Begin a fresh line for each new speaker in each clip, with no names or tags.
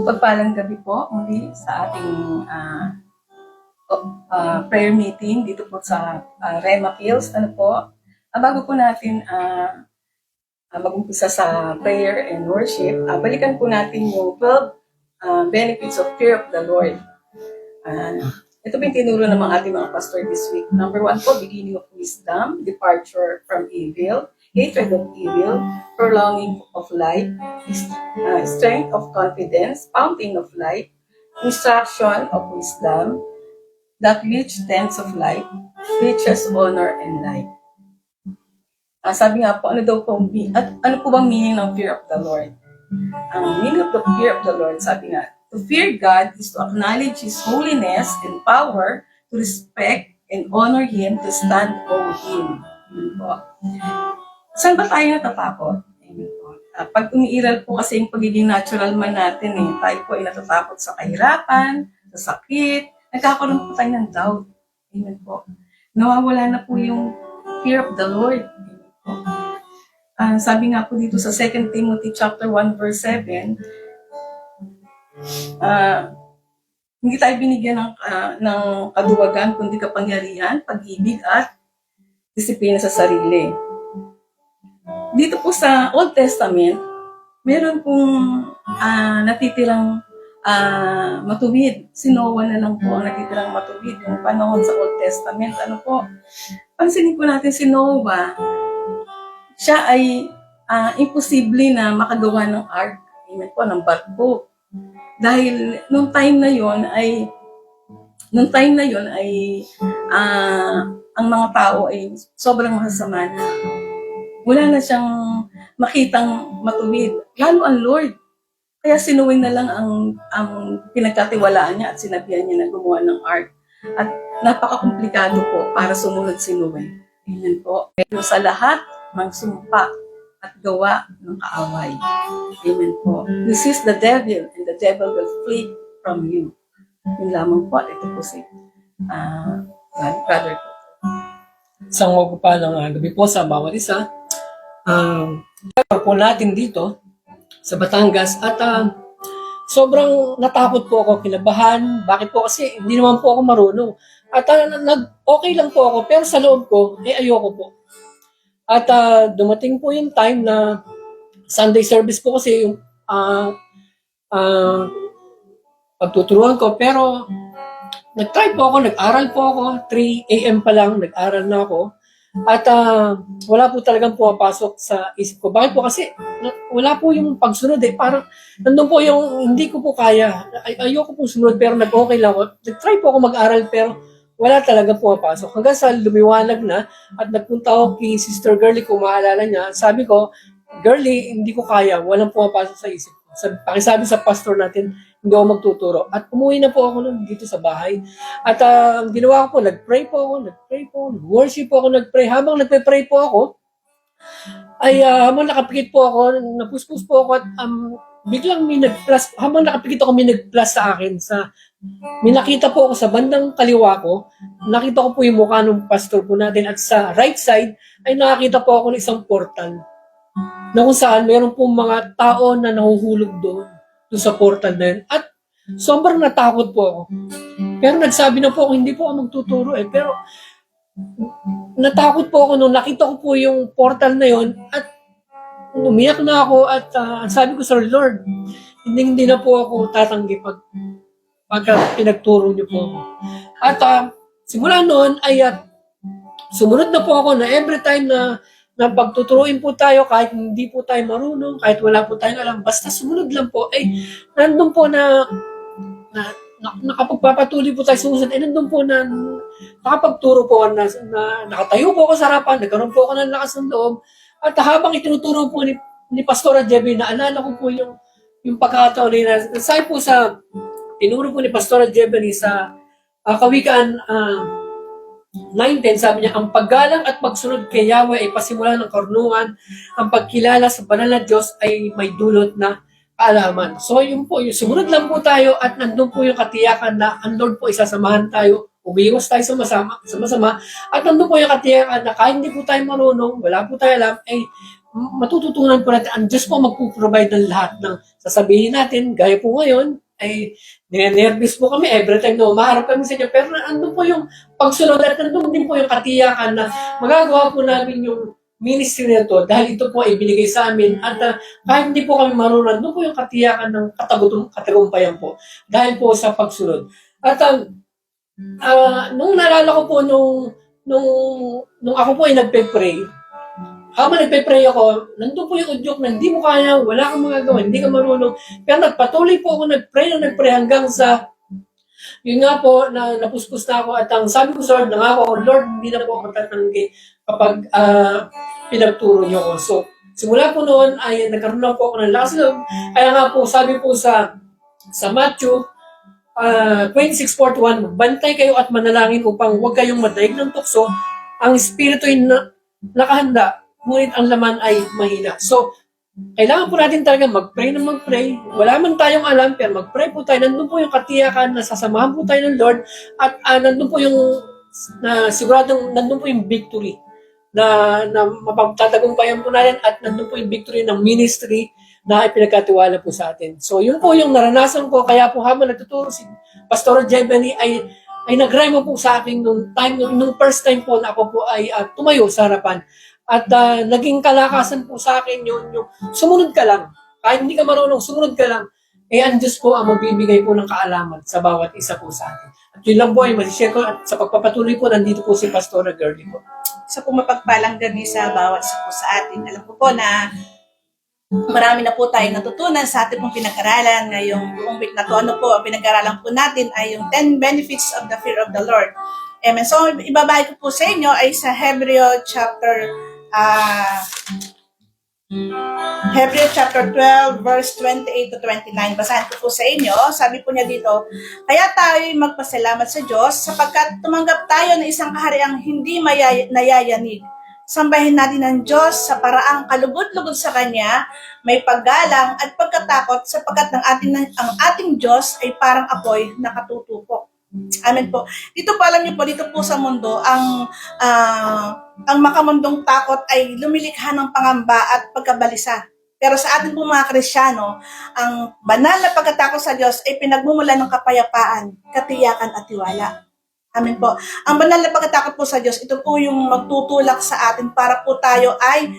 Pagpalang gabi po muli sa ating prayer meeting dito po sa Rema Fields. Ano po, bago po natin mag-umpisa sa prayer and worship, balikan po natin yung 12 benefits of fear of the Lord. Ito po yung tinuro ng mga ating mga pastor this week. Number 1 po, beginning of wisdom, departure from evil, hatred of evil, prolonging of life, strength of confidence, fountain of life, instruction of wisdom, that which tends of life, riches, honor, and life. Sabi nga po, ano po bang meaning ng fear of the Lord? Ang meaning of the fear of the Lord, sabi nga, to fear God is to acknowledge His holiness and power, to respect and honor Him, to stand over Him. Po. Saan ba tayo natatakot? Pag umiiral po kasi yung pagiging natural man natin, tayo po ay natatakot sa kahirapan, sa sakit, nagkakaroon po tayo ng doubt. Amen po. Nawawala na po yung fear of the Lord. Sabi nga po dito sa 2 Timothy chapter 1 verse 7, hindi tayo binigyan ng kaduwagan kundi kapangyarihan, pag-ibig at disiplina sa sarili. Dito po sa Old Testament, meron pong natitirang matuwid. Si Noah na lang po ang natitirang matuwid. Yung panahon sa Old Testament, ano po, pansinin po natin si Noah, siya ay imposible na makagawa ng ark, amen po, ng barko. Dahil nung time na yon ay ang mga tao ay sobrang masasama na. Wala na siyang makitang matuwid, lalo ang Lord. Kaya sinuwi na lang ang pinagkatiwalaan niya at sinabihan niya na gumawa ng ark. At napaka-komplikado po para sumunod si Noe. Amen po. Pero sa lahat, magsumpa at gawa ng kaaway. Amen po. This is the devil and the devil will flee from you. Yun lamang po. Ito po si Brother.
Isang magpapalang gabi po sa bawat isa. Po natin dito sa Batangas at sobrang natakot po ako, kinabahan. Bakit po? Kasi hindi naman po ako marunong. At okay lang po ako, pero sa loob ko, ayoko po. At dumating po yung time na Sunday service po kasi yung pagtuturuan ko. Pero nag-try po ako, nag-aral po ako. 3 a.m. pa lang, nag-aral na ako. At wala po talagang pumapasok sa isip ko. Bakit po? Kasi wala po yung pagsunod eh. Parang nandun po yung hindi ko po kaya. Ayoko po sumunod pero nag-okay lang ako. Nag-try po ako mag-aral pero wala talaga pumapasok. Hanggang sa lumiwanag na at nagpunta ako kay Sister Girlie, kung maalala niya. Sabi ko, Girlie, hindi ko kaya. Walang pumapasok sa isip ko. Pakisabi sa pastor natin, hindi ako magtuturo. At umuwi na po ako dito sa bahay. At ang ginawa ko po, nag-pray po ako, nag-worship po ako, nag-pray. Habang nagpe-pray po ako, ay habang nakapikit po ako, napuspos po ako at biglang may nag-plus, habang nakapikit ako, may nag-plus sa akin. May nakita po ako sa bandang kaliwa ko, nakita ko po yung mukha ng pastor po natin at sa right side ay nakakita po ako ng isang portal na kung saan mayroon po mga tao na nahuhulog doon sa portal na yun. At sobrang natakot po ako. Pero nagsabi na po ako, hindi po ako magtuturo eh. Pero natakot po ako nung nakita ko po yung portal na yun at umiyak na ako at sabi ko sa Lord, hindi na po ako tatanggi pagka pinagturo niyo po ako. At simula noon ay sumunod na po ako na every time na pagtuturuin po tayo, kahit hindi po tayo marunong, kahit wala po tayong alam, basta sumunod lang po, ay nandun po na nakapagpapatuloy po tayo susunod, ay nandun po na nakapagturo po na nakatayo po ako sa harapan, nagkaroon po ako ng lakas ng loob, at habang itinuturo po ni Pastora Jebby, naalala ko po yung pagkakataon na sabi po sa tinuro po ni Pastora Jebby sa Kawikaan 9:10, sabi niya, ang paggalang at pagsunod kay Yahweh ay pasimula ng karunungan. Ang pagkilala sa banal na Diyos ay may dulot na kaalaman. So yun po, yung sumunod lang po tayo at nandun po yung katiyakan na ang Lord po isasamahan tayo, umiwas tayo sa masama, at nandun po yung katiyakan na kahit hindi po tayo marunong, wala po tayo alam, ay matututunan po natin, ang Diyos po magpo-provide ng lahat ng sasabihin natin, gaya po ngayon, ay ninenervous po kami every time na umaharap kami sa inyo. Pero andun po yung pagsunod at andun din po yung katiyakan na magagawa po namin yung ministry na to dahil ito po ay binigay sa amin at kahit hindi po kami marunong, andun po yung katiyakan ng katagumpayan po dahil po sa pagsunod. At nung naalala ko po nung ako po ay nagpe-pray, habang nagpe-pray ako, nandun po yung udyok na hindi mo kaya, wala kang magagawa, hindi ka marunong. Pero nagpatuloy po ako nagpray hanggang sa, yun nga po, na napuspos na ako at ang sabi ko sa Lord, nangako ako, Lord, hindi na po ako tatanggi kapag pinagturo niyo ko. So, simula po noon ay nagkaroon na po ako ng lakas loob. Kaya nga po, sabi po sa Matthew 26:41, bantay kayo at manalangin upang huwag kayong madaig ng tukso. Ang espiritu ay nakahanda, ngunit ang laman ay mahina. So, kailangan po natin talaga mag-pray na mag-pray. Wala man tayong alam, pero mag-pray po tayo. Nandun po yung katiyakan na sasamahan po tayo ng Lord at nandun po yung siguradong nandun po yung victory na mapagtatagumpayan po natin at nandun po yung victory ng ministry na ipinagkatiwala po sa atin. So, yun po yung naranasan ko. Kaya po habang nagtuturo si Pastor Jebany ay nag-rhyme po sa akin nung first time po na ako po ay tumayo sa harapan. At naging kalakasan po sa akin yung sumunod ka lang. Kahit hindi ka marunong, sumunod ka lang. Ang Diyos po ang magbibigay po ng kaalaman sa bawat isa po sa atin. At yun lang po ay masishare ko. At sa pagpapatuloy po, nandito po si Pastora Girlie po.
Sa pumapagpalang gabi sa bawat isa po sa atin. Alam ko po na marami na po tayong natutunan sa ating pong pinag-aralan ngayong buong week na to. Ano po, ang pinag-aralan po natin ay yung 10 benefits of the fear of the Lord. Amen. So, ibabahay ko po sa inyo ay sa Hebreo chapter 12, verse 28 to 29. Basahin ko po sa inyo. Sabi po niya dito, kaya tayo magpasalamat sa Diyos sapagkat tumanggap tayo ng isang kahariang hindi nayayanig. Sambahin natin ang Diyos sa paraang kalugod-lugod sa Kanya, may paggalang at pagkatakot sapagkat ang ating Diyos ay parang apoy na katutupo. Amen po. Dito po, alam niyo po, dito po sa mundo, ang makamundong takot ay lumilikha ng pangamba at pagkabalisa. Pero sa atin po mga Kristyano, ang banal na pagkatakot sa Diyos ay pinagmumula ng kapayapaan, katiyakan at tiwala. Amen po. Ang banal na pagkatakot po sa Diyos, ito po yung magtutulak sa atin para po tayo ay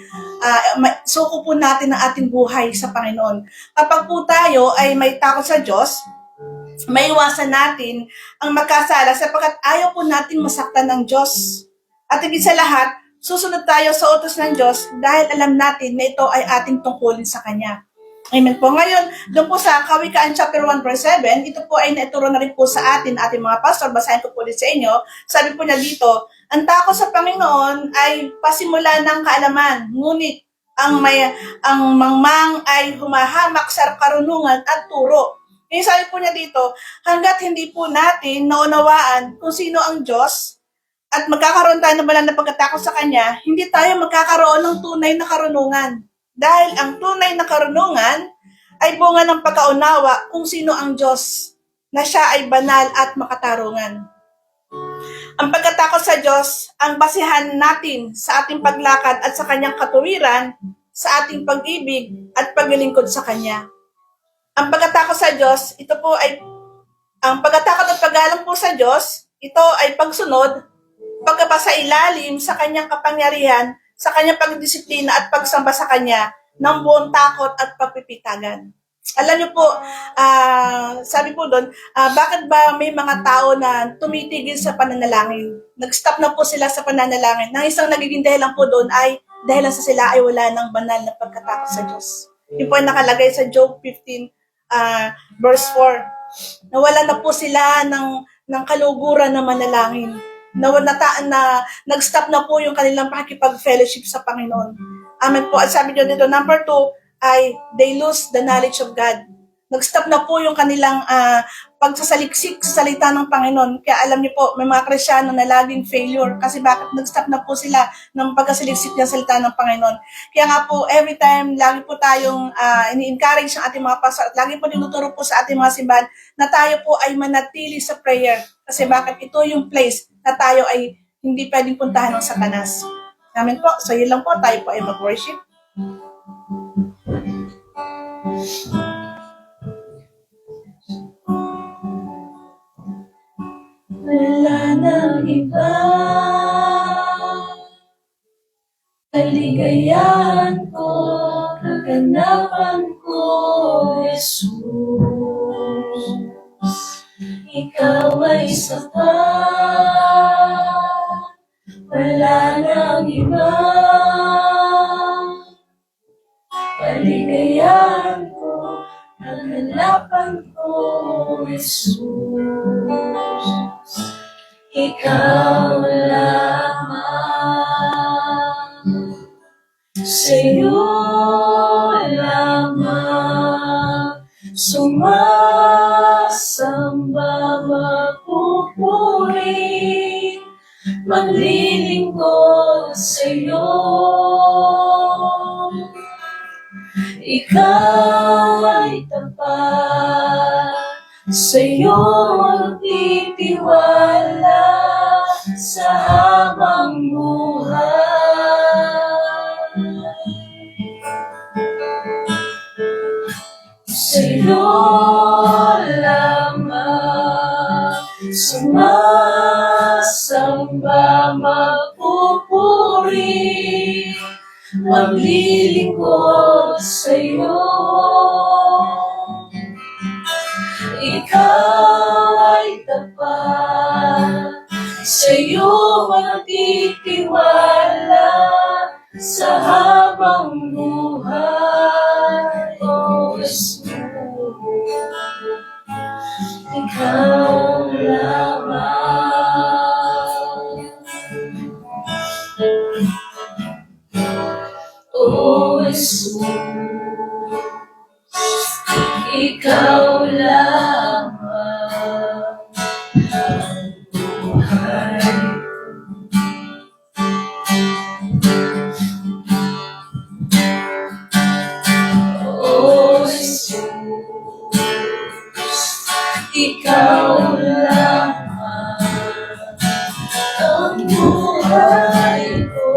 suko po natin ang ating buhay sa Panginoon. Kapag po tayo ay may takot sa Diyos, maiwasan natin ang magkasala sapagkat ayaw po natin masaktan ng Diyos. At higit sa lahat, susunod tayo sa utos ng Diyos dahil alam natin na ito ay ating tungkulin sa Kanya. Amen po. Ngayon, doon po sa Kawikaan chapter 1 verse 7, ito po ay naituro na rin po sa ating mga pastor. Basahin ko po ulit sa inyo. Sabi po niya dito, ang takot sa Panginoon ay pasimula ng kaalaman, ngunit ang mangmang ay humahamak sa karunungan at turo. Yung sabi po niya dito, hanggat hindi po natin naunawaan kung sino ang Diyos at magkakaroon tayo ng banal na pagkatakot sa Kanya, hindi tayo magkakaroon ng tunay na karunungan. Dahil ang tunay na karunungan ay bunga ng pagkaunawa kung sino ang Diyos, na siya ay banal at makatarungan. Ang pagkatakot sa Diyos ang basihan natin sa ating paglakad at sa Kanyang katuwiran, sa ating pag-ibig at paglilingkod sa Kanya. Ang pagkatakot sa Diyos, ang pagkatakot at pag-alam po sa Diyos, ito ay pagsunod, pagkapasailalim sa Kanyang kapangyarihan, sa Kanyang pagdisiplina at pagsamba sa Kanya ng buong takot at pagpipitagan. Alam niyo po, sabi po doon, bakit ba may mga tao na tumitigil sa pananalangin? Nag-stop na po sila sa pananalangin. Nang isang nagiging dahilan po doon ay dahil sa sila ay wala ng banal na pagkatakot sa Diyos. Yun po ay nakalagay sa Job 15 verse 4. Nawala na po sila ng kaluguran na manalangin. Nag-stop na po yung kanilang pakikipag-fellowship sa Panginoon. Amen po. At sabi nyo dito, number 2 ay they lose the knowledge of God. Nag-stop na po yung kanilang pagsasaliksik sa salita ng Panginoon. Kaya alam niyo po, may mga Kristyano na laging failure. Kasi bakit nag-stop na po sila ng pagkasaliksik ng salita ng Panginoon. Kaya nga po, every time, lagi po tayong ini-encourage ng ating mga pastor at lagi po dinuturo po sa ating mga simbahan na tayo po ay manatili sa prayer. Kasi bakit ito yung place na tayo ay hindi pwedeng puntahan ng Satanas. Amen po. So yun lang po, tayo po ay mag-worship. Wala nang iba, kaligayahan ko, kaganapan ko, Jesus. Ikaw ay sapat, wala nang iba, kaligayahan ko, kaganapan ko, Jesus. Ikaw lamang, sa'yo lamang, sumasamba, magpupuri, maglilingkod sa'yo. Ikaw ay tapat, sa'yo magtitiwala sa habang buhay. Sa'yo lamang sumasamba, magpupuri, maglilingkod sa'yo. Ikaw ay tapat, sa'yo magtitiwala sa habang buhay. O Jesus, ikaw lamang. O Jesus, ikaw lamang ang buhay. O Jesus, ikaw lamang ang buhay ko.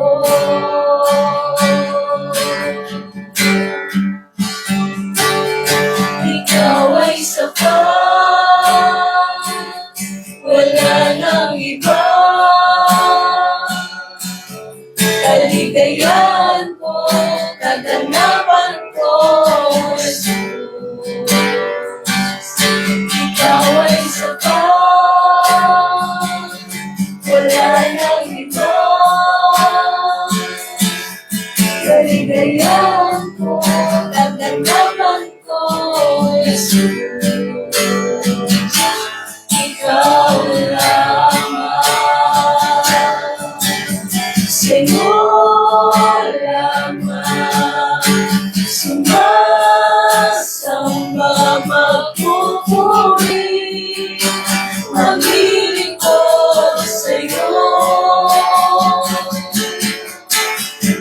Ikaw ay sapat, wala nang iba, kaligayahan ko, kaganapan ko, Jesus. Ikaw ay sapat, wala nang iba, kaligayahan ko, kaganapan ko, Jesus. Ikaw lamang, sa'yo lamang, sumasamba, magpupuri, maglilingkod sa'yo.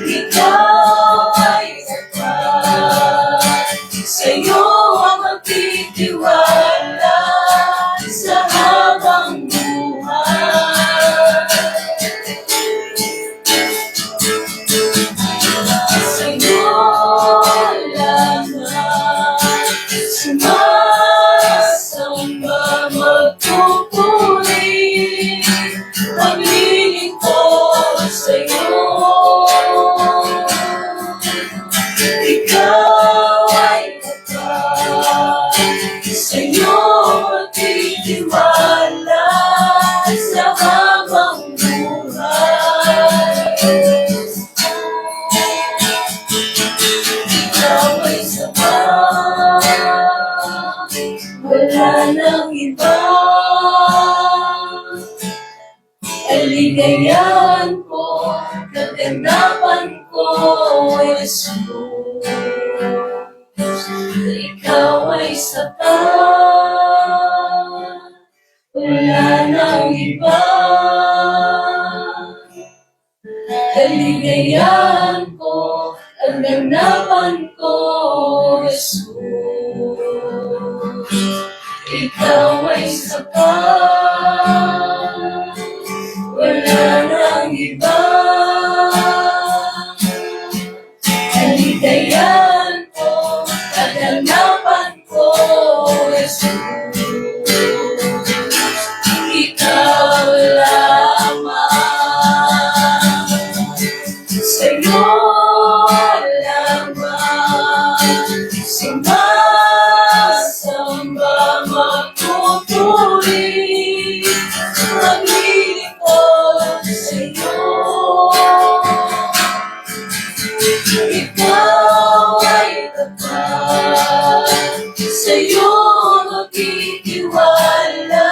Ikaw ay sapat, sa'yo ang magtitiwala sa habang buhay. Sa'yo lamang sumasamba, magpupuri, maglilingkod sa'yo. Ikaw ay tapat, sa'yo magtitiwala sa habang buhay. Ikaw ay sapat, wala nang iba, kaligayahan ko, kaganapan ko, Jesus. Ikaw ay sapat, wala nang iba, kaligayahan ko, kaganapan ko, Jesus. Ikaw ay sapat, wala nang iba, kaligayahan Kaligayahan ko, kaganapan ko, Jesus. Ikaw lamang, sa'yo lamang, sumasamba, magpupuri, maglilingkod sa'yo. Ikaw ay tapat, sa'yo magtitiwala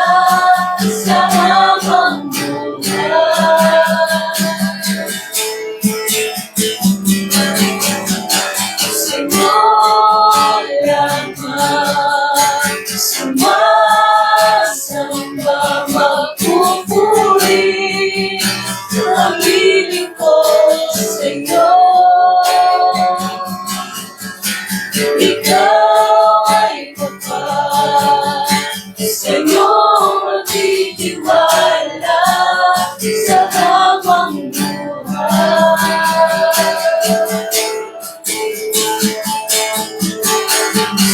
sa habang buhay. Sa'yo lamang, sumasamba, magpupuri, maglilingkod sa'yo. Ikaw ay tapat, sa'yo magtitiwala sa habang buhay.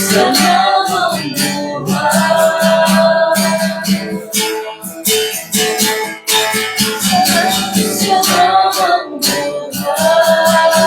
Sa habang buhay. Sa habang buhay.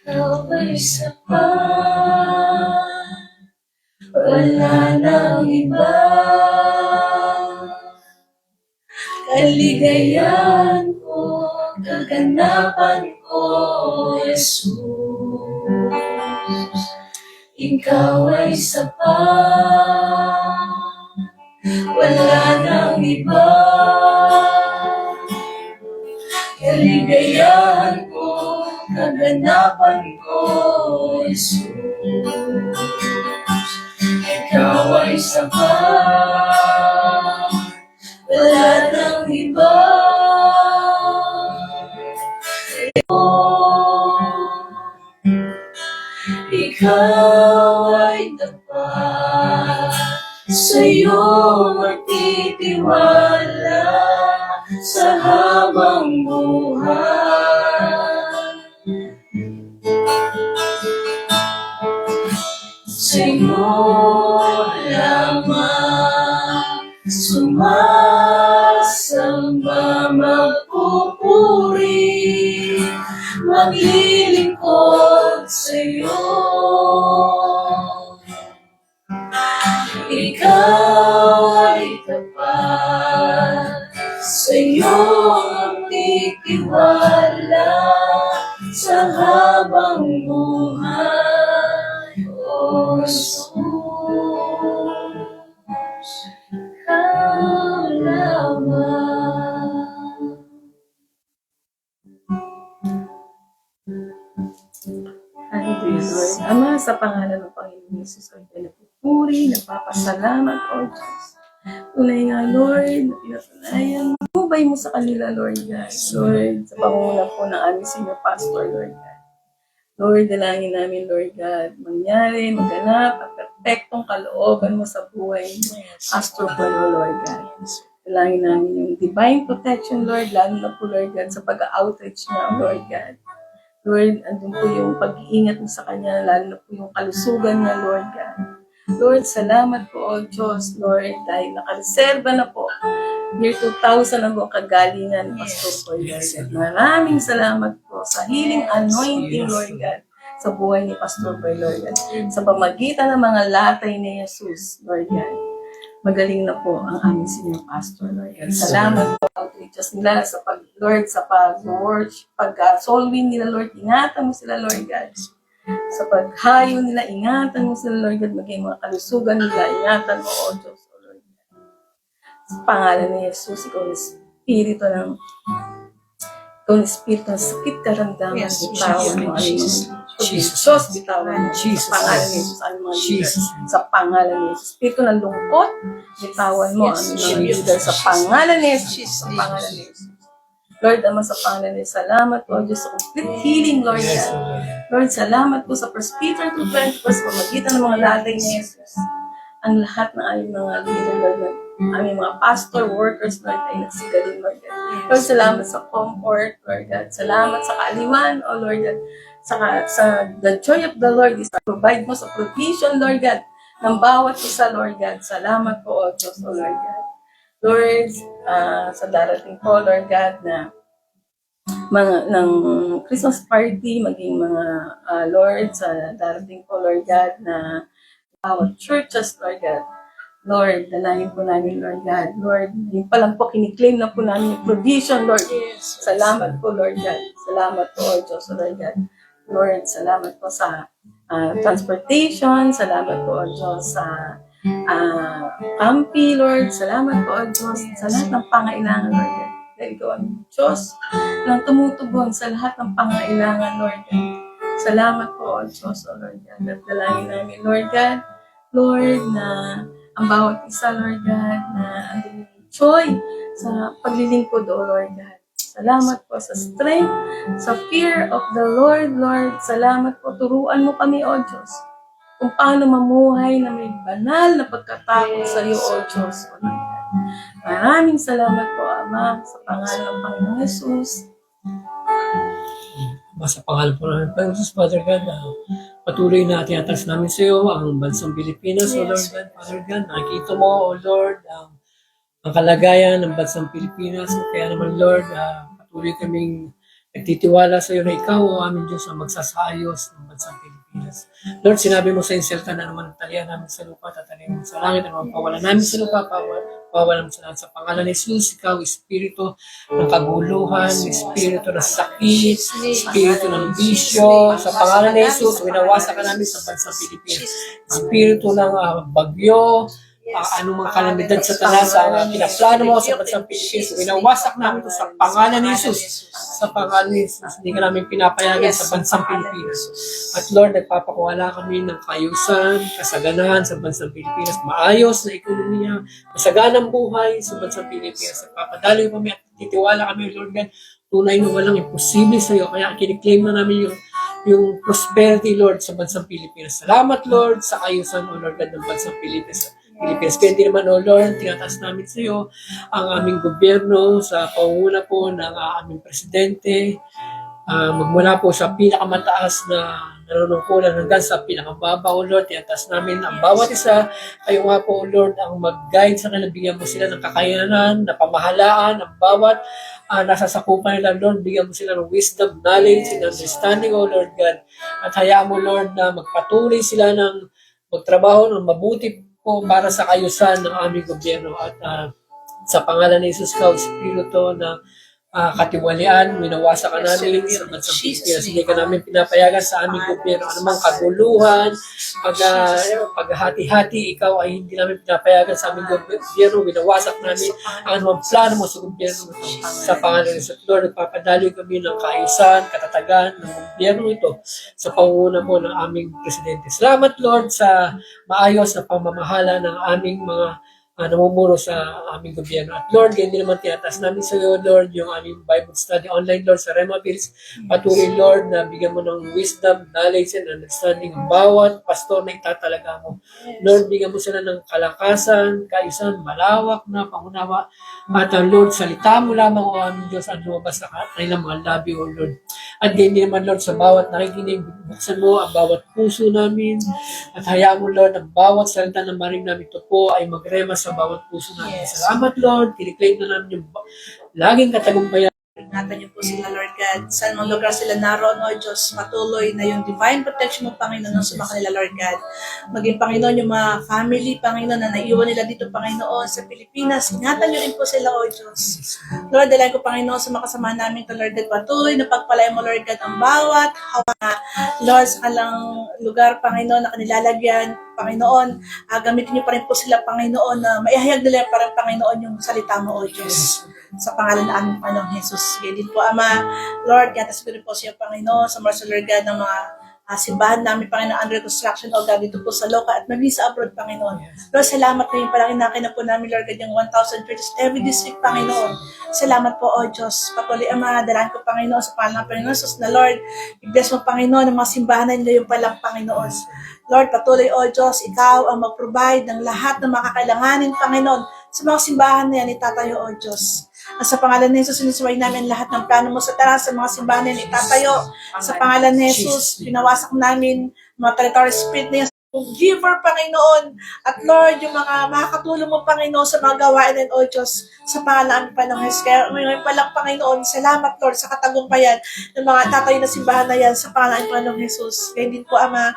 Ikaw ay sapat, wala nang iba. Kaligayahan ko, kaganapan ko, Jesus. Ikaw ay sapat, wala nang iba. Kaligayahan ko, kaganapan ko, Jesus. Ikaw ay sapat, wala nang iba. Ikaw ay tapat, sa'yo magtitiwala sa habang buhay. Sa'yo lamang sumasamba, magpupuri, maglilingkod sa'yo. Ikaw ay tapat, sa'yo
magtitiwala sa habang buhay, O Jesus. Ikaw lamang. Hallelujah, Lord. Ama, sa pangalan ng Panginoon Jesus, ay pinagpupuri, nagpapasalamat, O Diyos. Tunay nga, Lord, na pinatunayan, hubay mo sa kanila, Lord God. Lord, sa pangunguna po ng aming senior pastor, Lord God. Lord, dalangin namin, Lord God, mangyari, maganap, at perfectong kalooban mo sa buhay ni Pastor Bueno, Lord God. Dalangin namin yung divine protection, Lord, lalo na po, Lord God, sa pag-outreach niya, Lord God. Lord, andun po yung pag-iingat mo sa kanya, lalo na po yung kalusugan niya, Lord God. Lord, salamat po, O Diyos, Lord, dahil nakareserba na po. Year 2000 ang buong kagalingan, Pastor Boy, Lord God. Maraming salamat po sa healing anointing, Lord God, sa buhay ni Pastor Boy, Lord God. Sa pamagitan ng mga latay ni Jesus, Lord God. Magaling na po ang aming senior pastor, Lord God. Salamat po, outreaches nila sa Lord, sa pag-worship, pag-soul win nila, Lord. Ingatan mo sila, Lord God. Sa paghayo nila, ingatan mo sila, Lord God. Maging mga kalusugan nila, ingatan mo, O Diyos, O Lord God. Sa pangalan ni Jesus, ikaw na Espiritu ng sakit karamdaman,
Yes,
bitawan mo,
Jesus.
Jesus, bitawan mo.
Jesus.
Sa pangalan ni Jesus, ang mga leader.
Jesus.
Sa pangalan ni Jesus. Espiritu ng lungkot, bitawan mo ang mga leader. Sa pangalan ni Jesus. Sa pangalan ni Jesus. Lord, Ama, sa pangalan ni Jesus, salamat po, Diyos, sa complete healing, Lord God. Lord, salamat po sa 1 Peter 2:20 sa pamagitan ng mga latay ni Jesus. Ang lahat ng aming mga leader, Lord God, aming mga pastor, workers, Lord, ay nagsigaling, Lord God. Lord, salamat sa comfort, Lord God. Salamat sa kaaliwan, O Lord God. Sa the joy of the Lord is provide mo sa provision, Lord God, ng bawat isa, Lord God. Salamat po, O Diyos, O Lord God. Lord, sa darating po, Lord God, na ng Christmas party, maging mga Lord, sa darating po, Lord God, na bawat churches, Lord God. Lord, dalangin po namin, Lord God. Lord, yung pa lang po, kiniklaim na po namin yung provision, Lord. Salamat po, Lord God. Salamat po, O Diyos, O Lord God. Lord, salamat po sa transportation. Salamat po, O Diyos, sa campi, Lord. Salamat po, O Diyos, sa lahat ng pangailangan, Lord God. Dahil ikaw ang Diyos ng tumutugon sa lahat ng pangailangan, Lord God. Salamat po, O Diyos, O Lord God. At dalangin namin, Lord God, Lord, na ang bawat isa, Lord God, na andun yung joy sa paglilingkod, O Lord God. Salamat po sa strength, sa fear of the Lord, Lord. Salamat po, turuan mo kami, O Diyos, kung paano mamuhay na may banal na pagkatakot sa iyo, O Diyos, O Lord God. Maraming salamat po, Ama, sa pangalan ng Panginoong Jesus.
Sa pangalan po ng Panginoon Jesus, Father God, patuloy na tinatas namin sa iyo ang bansang Pilipinas, O Lord God, Father God. Nakikita mo, O Lord, ang kalagayan ng bansang Pilipinas. Kaya naman, Lord, patuloy kaming nagtitiwala sa iyo na ikaw, O aming Diyos, ang magsasayos ng bansang Pilipinas. Lord, sinabi mo sa inserta na naman ang talian namin sa lupa, tatalian mo sa langit, ang pawala namin sa lupa, pawala mo sa langit. Sa pangalan ni Jesus, ikaw, Espiritu ng kaguluhan, Espiritu ng sakit, Espiritu ng bisyo. Sa pangalan ni Jesus, winawasak ka namin sa bansang Pilipinas. Espiritu ng bagyo, anumang kalamidad sa talas, pinaplano mo sa bansang Pilipinas, winawasak namin ito sa pangalan ni Jesus. Sa pangalan ni Jesus, hindi ka namin pinapayagan sa bansang Pilipinas. At Lord, nagpapakuwala kami ng kaayusan, kasaganahan sa bansang Pilipinas, maayos na ekonomiya, masaganang buhay sa bansang Pilipinas. Nagpapadaloy kami at titiwala kami, Lord God, tunay na walang imposible sa iyo. Kaya kiniklaim na namin yung prosperity, Lord, sa bansang Pilipinas. Salamat, Lord, sa kaayusan, O Lord God, ng bansang Pilipinas. Kaya hindi naman, O Lord, tinataas namin sa iyo ang aming gobyerno sa pangunguna po ng aming presidente, magmula po sa pinakamataas na nanunungkulan hanggang sa pinakababa, O Lord, tinataas namin ang bawat isa. Kayo nga po, O Lord, ang mag-guide sa kanila, bigyan mo sila ng kakayanan, na pamahalaan, ang bawat nasasakupan nila, Lord, bigyan mo sila ng wisdom, knowledge, and understanding, O Lord God. At hayaan mo, Lord, na magpatuloy sila ng magtrabaho ng mabuti po para sa kayusan ng aming gobyerno. At sa pangalan ni Jesus, Espiritu na katiwalian, minawasak ka namin sa bansang Pilipinas. Hindi ka namin pinapayagan sa aming gobyerno. Anumang kaguluhan, paghati-hati, ikaw ay hindi namin pinapayagan sa aming gobyerno. Minawasak namin ang anumang plano mo sa gobyerno ito. Sa pangalan ng Lord, nagpapadaloy kami ng kaayusan, katatagan ng gobyerno ito sa pangunguna mo ng aming presidente. Salamat, Lord, sa maayos na pamamahala ng aming mga namumuro sa aming gobyerno. At Lord, hindi naman tinatas namin sa iyo, Lord, yung aming Bible study online, Lord, sa Rema Bills. Patuloy, Lord, na bigyan mo ng wisdom, knowledge, and understanding ang bawat pastor na itatalaga mo. Lord, bigyan mo sila ng kalakasan, kaayusan, malawak na pangunawa. At Lord, salita mo lamang o aming Diyos ang lumabas sa kanilang mga labi, O Lord. At hindi naman, Lord, sa bawat nakikinig, buksan mo ang bawat puso namin. At hayaan mo, Lord, ang bawat salita na maring namin ito po ay magrema sa bawat puso namin.
Yes.
Salamat, Lord. Tiniklaim na namin yung laging katagumpayan.
Ingatan niyo po sila, Lord God. Saan mang lugar sila naroon, O Diyos, patuloy na yung divine protection mo, Panginoon, sa mga kanila, Lord God. Maging, Panginoon, yung mga family, Panginoon, na naiwan nila dito, Panginoon, sa Pilipinas. Ingatan niyo rin po sila, O Diyos. Lord, dalayan ko, Panginoon, sa mga kasama namin to, Lord God, patuloy na pagpalain mo, Lord God, ang bawat hawa, Lord, sa kalang lugar, Panginoon, na kanilalagyan, Panginoon, gamitin niyo pa rin po sila, Panginoon, na maihayag nila pa rin, Panginoon, yung salita mo, O Diyos. Sa pangalan ng aming Panginoong Jesus. Kaya din po, Ama, Lord, gatas ko rin po siya, Panginoon, sa Marsa, Lord God, ng mga simbahan namin, Panginoon, under construction, O God, dito po sa Loka at maging sa abroad, Panginoon. Lord, salamat na yung palaki na po namin, Lord God, yung 1,000 churches every district, Panginoon. Salamat po, O Diyos. Patuloy, Ama, dalahan ko, Panginoon, sa pangalan ng Panginoon, Jesus na, Lord, i-bless mo, Panginoon, ang mga simbahan na nila yung palang, Panginoon. Lord, patuloy, O Diyos, ikaw ang mag-provide ng lahat ng makakailanganin, Panginoon, sa mga simbahan na yan, itatayo, O Diyos. At sa pangalan ni Jesus, sinusuway namin lahat ng plano mo sa taras sa mga simbahan na yan, itatayo. Sa pangalan ni Jesus, pinawasak namin mga territory spirit na yan, giver, Panginoon. At Lord, yung mga makakatulong mo, Panginoon, sa mga gawain ng O Diyos, sa pangalan pa ng Jesus. Kaya ngayon pa lang, Panginoon, salamat, Lord, sa katagumpayan ng mga tatayo na simbahan na yan, sa pangalan pa ng Jesus. Kaya din po, Ama,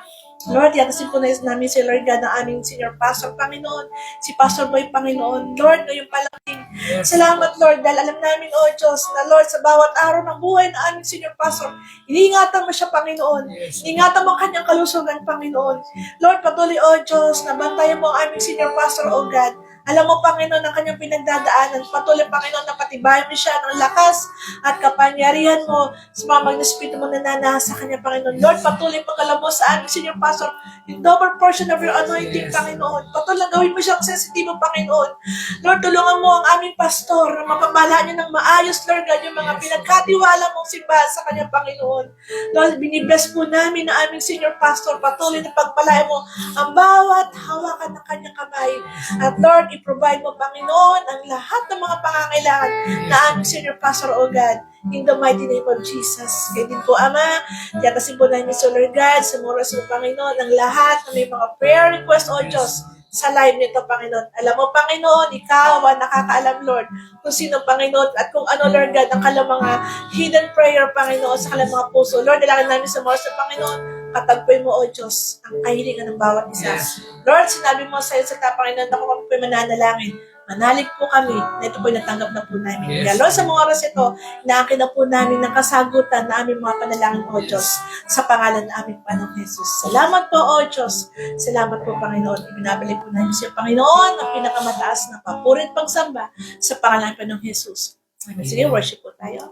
Lord, yatasin po na namin si Lord God, ang aming senior pastor, Panginoon, si Pastor Boy, Panginoon. Lord, ngayon pa lang din. Salamat, Lord, dahil alam namin, O Diyos, na Lord, sa bawat araw ng buhay ng aming senior pastor, iniingatan mo siya, Panginoon. Iniingatan mo ang kanyang kalusugan, Panginoon. Lord, patuloy, O Diyos, na bantayan mo ang aming senior pastor, O God. Alam mo, Panginoon, ang kanyang pinagdadaanan. Patuloy, Panginoon, na patibayan mo siya ng lakas at kapangyarihan mo sa mga Espiritu mo na nanahas sa kanya, Panginoon. Lord, patuloy pagkalabo sa aming senior pastor, yung double portion of your anointing, Panginoon. Patuloy gawin mo siyang sensitibo, Panginoon. Lord, tulungan mo ang aming pastor na mapamalaan niya ng maayos, Lord God, yung mga pinagkatiwala mong simbahan sa kanya, Panginoon. Lord, binibless po namin na aming senior pastor. Patuloy na pagpalain mo ang bawat hawakan ng kanyang kamay. At Lord, i-provide mo, Panginoon, ang lahat ng mga pangangailangan na aming senior pastor, O God, in the mighty name of Jesus. Kaya din po, Ama, yatasin po namin sa Lord God, sa oras mo, Panginoon, ang lahat na may mga prayer request, O Diyos, sa live nito, Panginoon. Alam mo, Panginoon, ikaw ang nakakaalam, Lord, kung sino, Panginoon, at kung ano, Lord God, ang kalang mga hidden prayer, Panginoon, sa kalang mga puso. Lord, dalangin namin sa oras ng Panginoon, katagpoy mo, O Diyos, ang kahilingan ng bawat isa. Lord, sinabi mo sa iyo sa Panginoon, ako kami po'y mananalangin. Manalig po kami na ito po'y natanggap na po namin. Kaya Lord, sa mga oras ito, inaakin na po namin ng kasagutan na aming mga panalangin, O Diyos, sa pangalan ng aming Panginoong Jesus. Salamat po, O Diyos. Salamat po, Panginoon. Ibinabalik po namin sa Panginoon ang pinakamataas na papurit pagsamba sa pangalan ng Panginoong Jesus. Sige, worship po tayo.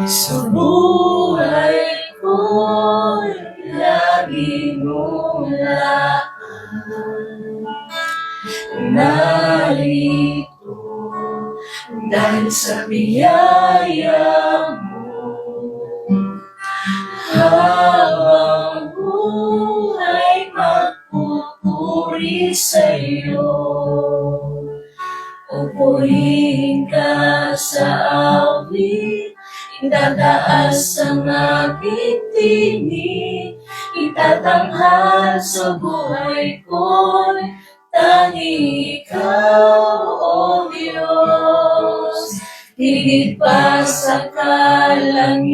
Sa buhay ko'y lagi mong narito dahil sa biyaya mo habang buhay magpupuri sa'yo. Pupurihin ka sa awit, itataas ang aking tinig, itatanghal sa buhay ko'y tangi ikaw, O Diyos. Higit pa sa kalangitan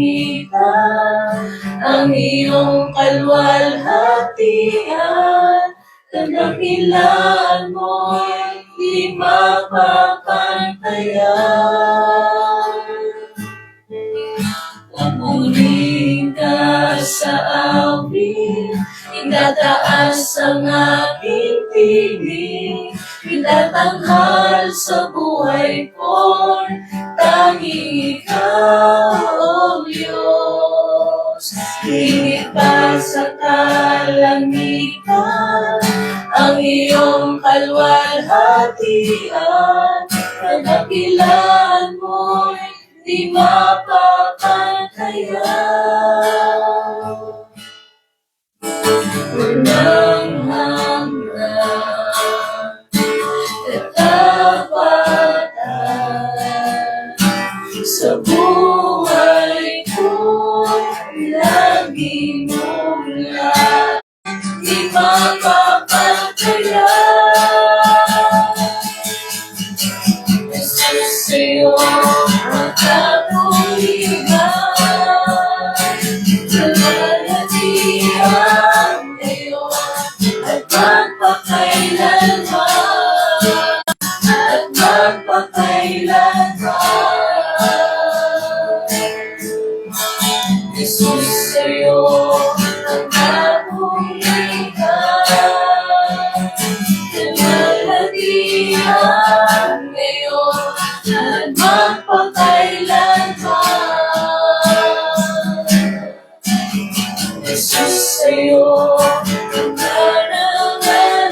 ang iyong kalwalhatian. Kadakilaan mo'y di mapapantayan. Pumuli ka sa awit, itataas ang aking tinig, itatanghal sa buhay ko, tanging ikaw, O Diyos. Higit pa sa kalangitan, ang iyong kalwalhatian, kadakilaan mo'y di mapapantayan. Unang hanggan, katapatan, sa buhay ko'y lagi mula, di mapapantayan. Jesus, sa'yo ang kapulihan, kalwalhatian ngayon at magpakailanman, at magpakailanman. Jesus, sa'yo ang kapulihan, kalwalhatian ngayon at magpakailanman. Jesus, sa'yo ang karangalan,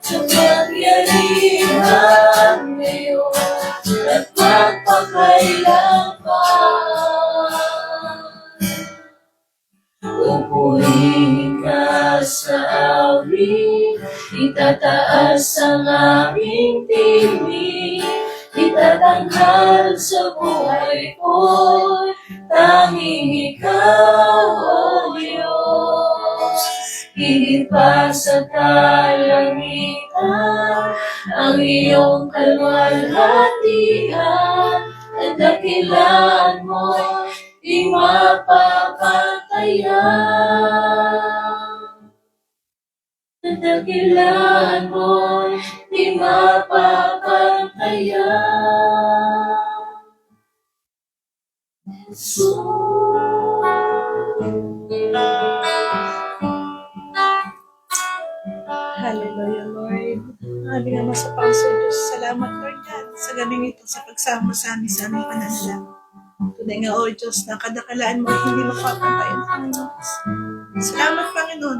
kapangyarihan ngayon at magpakailanman. Pupurihin ka sa awit, itataas ang aming tinig, itatanghal sa buhay ko, tanging ikaw, O Diyos. Higit pa sa kalangitan, ang iyong kalwalhatian, kadakilaan mo, di mapapantayan. Kadakilaan mo, di mapapantayan.
Hallelujah, Lord. Aming Ama sa Panginoon Diyos, salamat, Lord God, sa gabing ito, sa pagsama sa amin sa aming pananalangin. Tunay nga, O Diyos, na kadakalaan mo ay hindi mapapantayan, Panginoon. Salamat, Panginoon.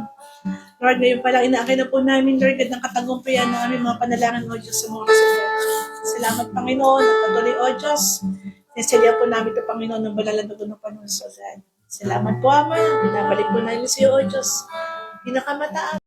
Lord, ngayon pa lang inaakay na po namin, Lord God, ng katagumpayan ng aming mga panalangin, O Diyos, sa mga kasagot. Salamat, Panginoon, at patuloy, O Diyos, nasilya po namin ito, Panginoon, ng balalan na doon ng Panginoon sa God. Salamat po, Ama. Binabalik po namin sa iyo, O Diyos. Pinakamataas.